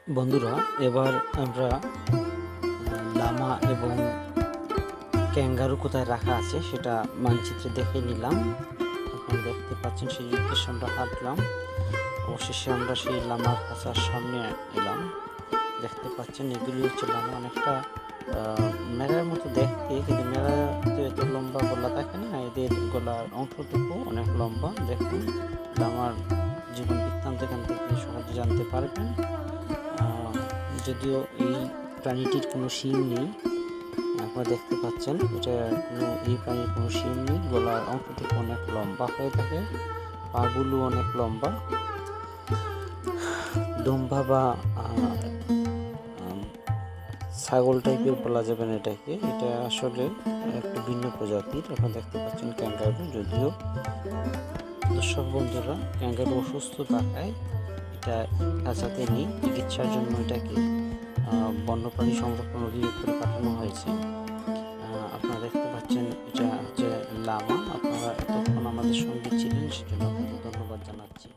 বন্ধুরা, এবার আমরা লামা এবং ক্যাঙ্গারু কোথায় রাখা আছে সেটা মানচিত্রে দেখে নিলাম। আপনারা দেখতে পাচ্ছেন সেই উদ্দেশ্যে আমরা হাঁটলাম। অবশেষে আমরা সেই লামার খাঁচার সামনে এলাম। দেখতে পাচ্ছেন এগুলি হচ্ছে লামা, অনেকটা মেরার মতো দেখতে, কিন্তু মেরা তো এত লম্বা গলা থাকে না, এদের গলার অংশটুকু অনেক লম্বা। দেখুন, লামার জীবন বৃত্তান্ত এখান থেকে সহজে জানতে পারবেন। যদিও এই প্রাণীটির কোনো শিং নেই, আপনারা দেখতে পাচ্ছেন এই প্রাণীর কোনো শিং নেই। গলার অংশটুকু অনেক লম্বা হয়ে থাকে, পাগুলো অনেক লম্বা। দুম্বা বা ছাগল টাইপের বলা যাবে না এটাকে, এটা আসলে একটু ভিন্ন প্রজাতির। আপনারা দেখতে পাচ্ছেন ক্যাঙ্গারু। যদিও দর্শক বন্ধুরা, ক্যাঙ্গারু অসুস্থ থাকায় এটা খাঁচাতে নেই, চিকিৎসার জন্য এটাকে বন্যপ্রাণী সংরক্ষণ অধিদপ্তরে পাঠানো হয়েছে। আপনারা দেখতে পাচ্ছেন এটা হচ্ছে লামা। আপনারা এতক্ষণ আমাদের সঙ্গে ছিলেন, সেজন্য আপনাদের ধন্যবাদ জানাচ্ছি।